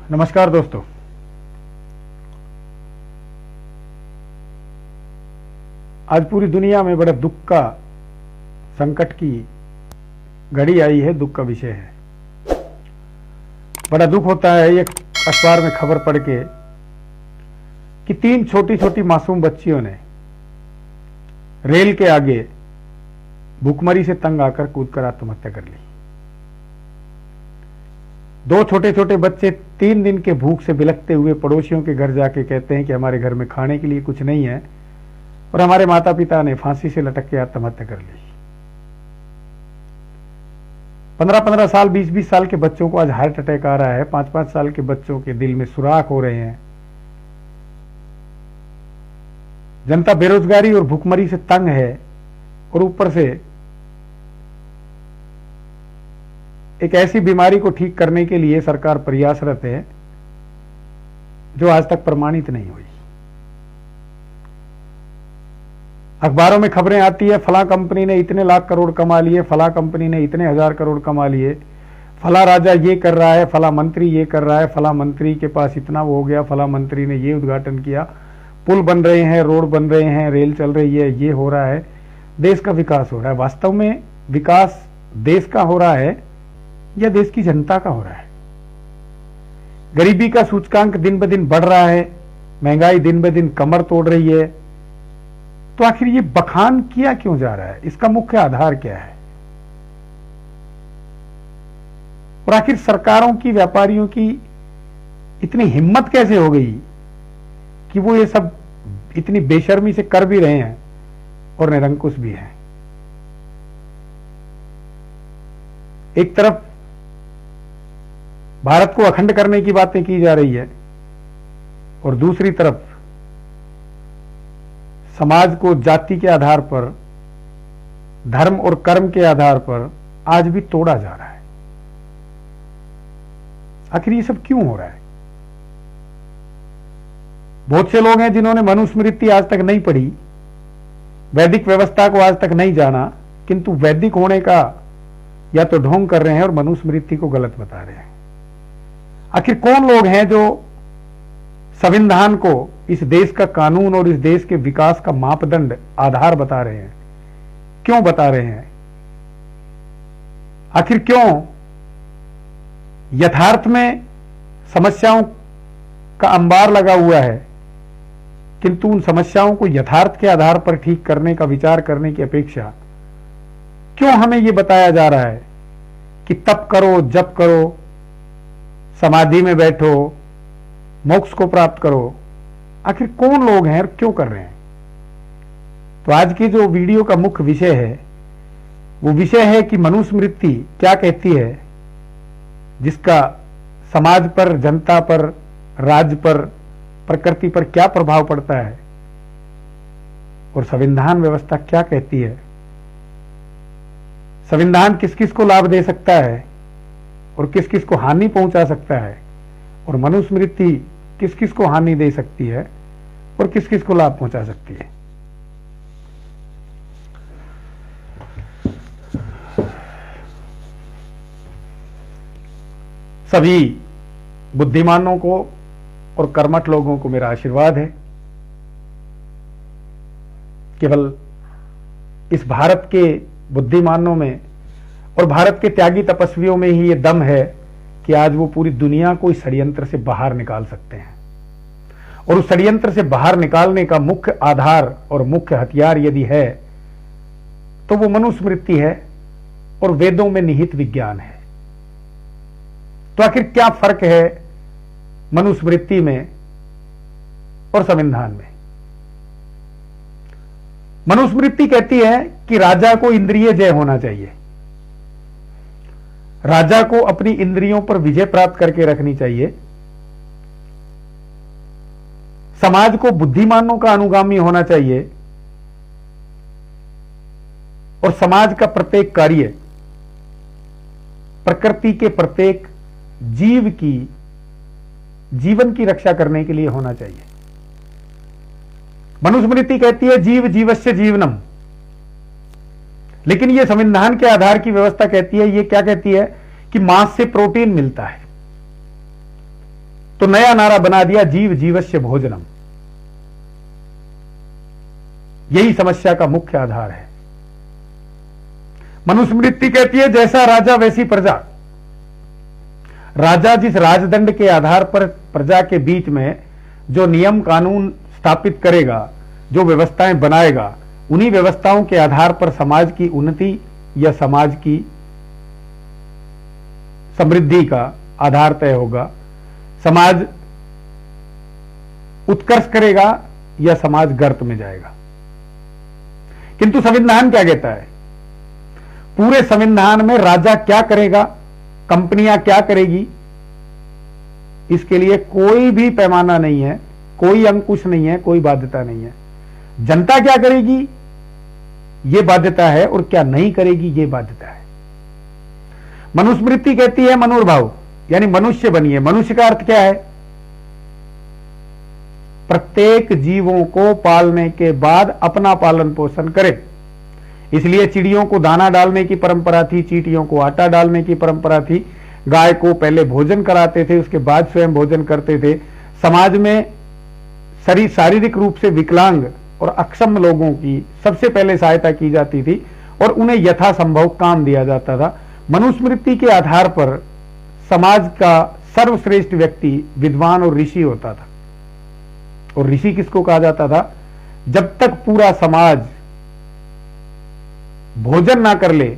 नमस्कार दोस्तों। आज पूरी दुनिया में बड़ा दुख का, संकट की घड़ी आई है, दुख का विषय है। बड़ा दुख होता है एक अखबार में खबर पढ़ के कि 3 छोटी छोटी मासूम बच्चियों ने रेल के आगे भूखमरी से तंग आकर कूदकर आत्महत्या कर ली। 2 छोटे छोटे बच्चे 3 दिन के भूख से बिलखते हुए पड़ोसियों के घर जाके कहते हैं कि हमारे घर में खाने के लिए कुछ नहीं है और हमारे माता पिता ने फांसी से लटक के आत्महत्या कर ली। 15-15 साल, 20-20 साल के बच्चों को आज हार्ट अटैक आ रहा है। 5-5 साल के बच्चों के दिल में सुराख हो रहे हैं। जनता बेरोजगारी और भूखमरी से तंग है और ऊपर से एक ऐसी बीमारी को ठीक करने के लिए सरकार प्रयासरत है जो आज तक प्रमाणित नहीं हुई। अखबारों में खबरें आती है, फला कंपनी ने इतने लाख करोड़ कमा लिए, फला कंपनी ने इतने हजार करोड़ कमा लिए, फला राजा ये कर रहा है, फला मंत्री ये कर रहा है, फला मंत्री के पास इतना वो हो गया, फला मंत्री ने ये उद्घाटन किया, पुल बन रहे हैं, रोड बन रहे हैं, रेल चल रही है, ये हो रहा है, देश का विकास हो रहा है। वास्तव में विकास देश का हो रहा है या देश की जनता का हो रहा है? गरीबी का सूचकांक दिन ब दिन बढ़ रहा है, महंगाई दिन ब दिन कमर तोड़ रही है, तो आखिर ये बखान किया क्यों जा रहा है? इसका मुख्य आधार क्या है? और आखिर सरकारों की, व्यापारियों की इतनी हिम्मत कैसे हो गई कि वो ये सब इतनी बेशर्मी से कर भी रहे हैं और निरंकुश भी हैं? एक तरफ भारत को अखंड करने की बातें की जा रही है और दूसरी तरफ समाज को जाति के आधार पर, धर्म और कर्म के आधार पर आज भी तोड़ा जा रहा है। आखिर ये सब क्यों हो रहा है? बहुत से लोग हैं जिन्होंने मनुस्मृति आज तक नहीं पढ़ी, वैदिक व्यवस्था को आज तक नहीं जाना, किंतु वैदिक होने का या तो ढोंग कर रहे हैं और मनुस्मृति को गलत बता रहे हैं। आखिर कौन लोग हैं जो संविधान को इस देश का कानून और इस देश के विकास का मापदंड, आधार बता रहे हैं? क्यों बता रहे हैं? आखिर क्यों यथार्थ में समस्याओं का अंबार लगा हुआ है, किंतु उन समस्याओं को यथार्थ के आधार पर ठीक करने का विचार करने की अपेक्षा क्यों हमें यह बताया जा रहा है कि तप करो, जप करो, समाधि में बैठो, मोक्ष को प्राप्त करो? आखिर कौन लोग हैं और क्यों कर रहे हैं? तो आज की जो वीडियो का मुख्य विषय है वो विषय है कि मनुस्मृति क्या कहती है, जिसका समाज पर, जनता पर, राज्य पर, प्रकृति पर क्या प्रभाव पड़ता है, और संविधान व्यवस्था क्या कहती है। संविधान किस किस को लाभ दे सकता है और किस किस को हानि पहुंचा सकता है, और मनुस्मृति किस किस को हानि दे सकती है और किस किस को लाभ पहुंचा सकती है। सभी बुद्धिमानों को और कर्मठ लोगों को मेरा आशीर्वाद है। केवल इस भारत के बुद्धिमानों में और भारत के त्यागी तपस्वियों में ही ये दम है कि आज वो पूरी दुनिया को इस षड्यंत्र से बाहर निकाल सकते हैं। और उस षड्यंत्र से बाहर निकालने का मुख्य आधार और मुख्य हथियार यदि है तो वो मनुस्मृति है और वेदों में निहित विज्ञान है। तो आखिर क्या फर्क है मनुस्मृति में और संविधान में? मनुस्मृति कहती है कि राजा को इंद्रिय जय होना चाहिए, राजा को अपनी इंद्रियों पर विजय प्राप्त करके रखनी चाहिए, समाज को बुद्धिमानों का अनुगामी होना चाहिए और समाज का प्रत्येक कार्य प्रकृति के प्रत्येक जीव की जीवन की रक्षा करने के लिए होना चाहिए। मनुस्मृति कहती है जीव जीवस्य जीवनम, लेकिन यह संविधान के आधार की व्यवस्था कहती है, ये क्या कहती है कि मांस से प्रोटीन मिलता है, तो नया नारा बना दिया, जीव जीवस्य भोजनम। यही समस्या का मुख्य आधार है। मनुस्मृति कहती है जैसा राजा वैसी प्रजा। राजा जिस राजदंड के आधार पर प्रजा के बीच में जो नियम कानून स्थापित करेगा, जो व्यवस्थाएं बनाएगा, उन्हीं व्यवस्थाओं के आधार पर समाज की उन्नति या समाज की समृद्धि का आधार तय होगा। समाज उत्कर्ष करेगा या समाज गर्त में जाएगा। किंतु संविधान क्या कहता है? पूरे संविधान में राजा क्या करेगा, कंपनियां क्या करेगी, इसके लिए कोई भी पैमाना नहीं है, कोई अंकुश नहीं है, कोई बाध्यता नहीं है। जनता क्या करेगी यह बाध्यता है और क्या नहीं करेगी यह बाध्यता है। मनुस्मृति कहती है मनुर्भाव, यानी मनुष्य बनिए। मनुष्य का अर्थ क्या है? प्रत्येक जीवों को पालने के बाद अपना पालन पोषण करे। इसलिए चिड़ियों को दाना डालने की परंपरा थी, चींटियों को आटा डालने की परंपरा थी, गाय को पहले भोजन कराते थे, उसके बाद स्वयं भोजन करते थे। समाज में शारीरिक रूप से विकलांग और अक्षम लोगों की सबसे पहले सहायता की जाती थी और उन्हें यथासंभव काम दिया जाता था। मनुस्मृति के आधार पर समाज का सर्वश्रेष्ठ व्यक्ति विद्वान और ऋषि होता था। और ऋषि किसको कहा जाता था? जब तक पूरा समाज भोजन ना कर ले,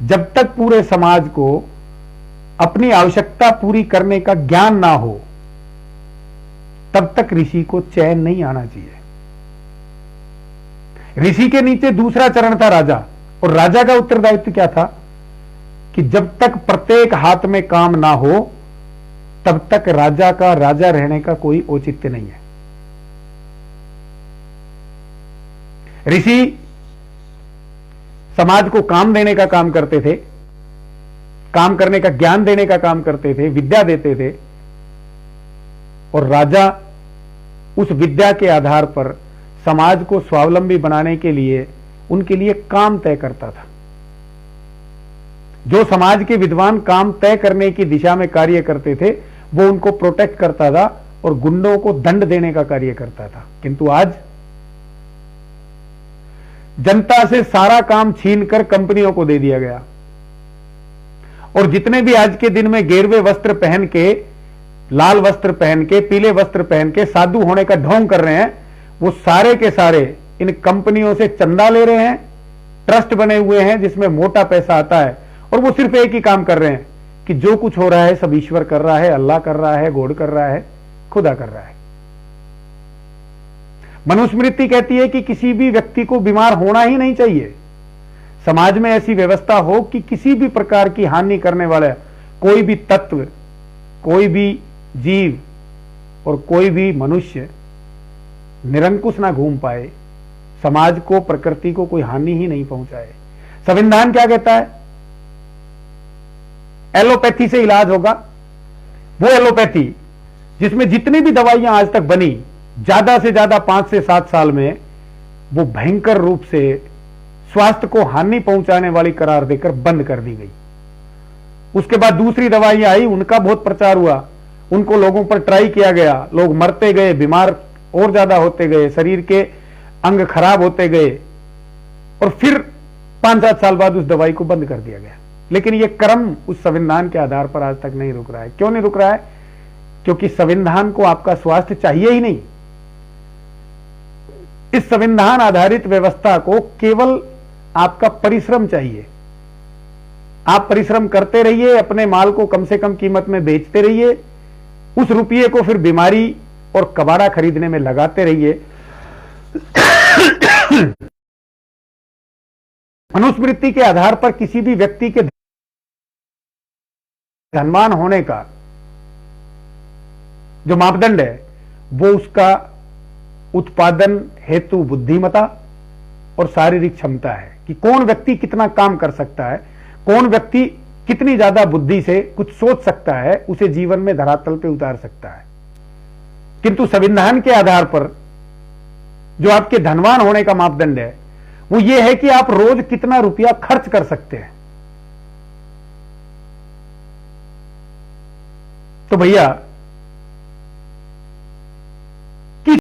जब तक पूरे समाज को अपनी आवश्यकता पूरी करने का ज्ञान ना हो, तब तक ऋषि को चैन नहीं आना चाहिए। ऋषि के नीचे दूसरा चरण था राजा, और राजा का उत्तरदायित्व क्या था कि जब तक प्रत्येक हाथ में काम ना हो तब तक राजा का राजा रहने का कोई औचित्य नहीं है। ऋषि समाज को काम देने का काम करते थे, काम करने का ज्ञान देने का काम करते थे, विद्या देते थे, और राजा उस विद्या के आधार पर समाज को स्वावलंबी बनाने के लिए उनके लिए काम तय करता था। जो समाज के विद्वान काम तय करने की दिशा में कार्य करते थे वो उनको प्रोटेक्ट करता था और गुंडों को दंड देने का कार्य करता था। किंतु आज जनता से सारा काम छीनकर कंपनियों को दे दिया गया, और जितने भी आज के दिन में गेरुए वस्त्र पहन के, लाल वस्त्र पहन के, पीले वस्त्र पहन के साधु होने का ढोंग कर रहे हैं, वो सारे के सारे इन कंपनियों से चंदा ले रहे हैं। ट्रस्ट बने हुए हैं जिसमें मोटा पैसा आता है, और वो सिर्फ एक ही काम कर रहे हैं कि जो कुछ हो रहा है सब ईश्वर कर रहा है, अल्लाह कर रहा है, गॉड कर रहा है, खुदा कर रहा है। मनुस्मृति कहती है कि किसी भी व्यक्ति को बीमार होना ही नहीं चाहिए। समाज में ऐसी व्यवस्था हो कि किसी भी प्रकार की हानि करने वाला कोई भी तत्व, कोई भी जीव और कोई भी मनुष्य निरंकुश ना घूम पाए, समाज को, प्रकृति को कोई हानि ही नहीं पहुंचाए। संविधान क्या कहता है? एलोपैथी से इलाज होगा। वो एलोपैथी जिसमें जितनी भी दवाइयां आज तक बनी, ज्यादा से ज्यादा 5 से 7 साल में वो भयंकर रूप से स्वास्थ्य को हानि पहुंचाने वाली करार देकर बंद कर दी गई। उसके बाद दूसरी दवाइयां आई, उनका बहुत प्रचार हुआ, उनको लोगों पर ट्राई किया गया, लोग मरते गए, बीमार और ज्यादा होते गए, शरीर के अंग खराब होते गए, और फिर 5-7 साल बाद उस दवाई को बंद कर दिया गया। लेकिन यह क्रम उस संविधान के आधार पर आज तक नहीं रुक रहा है। क्यों नहीं रुक रहा है? क्योंकि संविधान को आपका स्वास्थ्य चाहिए ही नहीं। इस संविधान आधारित व्यवस्था को केवल आपका परिश्रम चाहिए। आप परिश्रम करते रहिए, अपने माल को कम से कम कीमत में बेचते रहिए, उस रुपये को फिर बीमारी और कबाड़ा खरीदने में लगाते रहिए। मनुस्मृति के आधार पर किसी भी व्यक्ति के धनवान होने का जो मापदंड है वो उसका उत्पादन हेतु बुद्धिमता और शारीरिक क्षमता है कि कौन व्यक्ति कितना काम कर सकता है, कौन व्यक्ति कितनी ज्यादा बुद्धि से कुछ सोच सकता है, उसे जीवन में धरातल पे उतार सकता है। किंतु संविधान के आधार पर जो आपके धनवान होने का मापदंड है वो ये है कि आप रोज कितना रुपया खर्च कर सकते हैं। तो भैया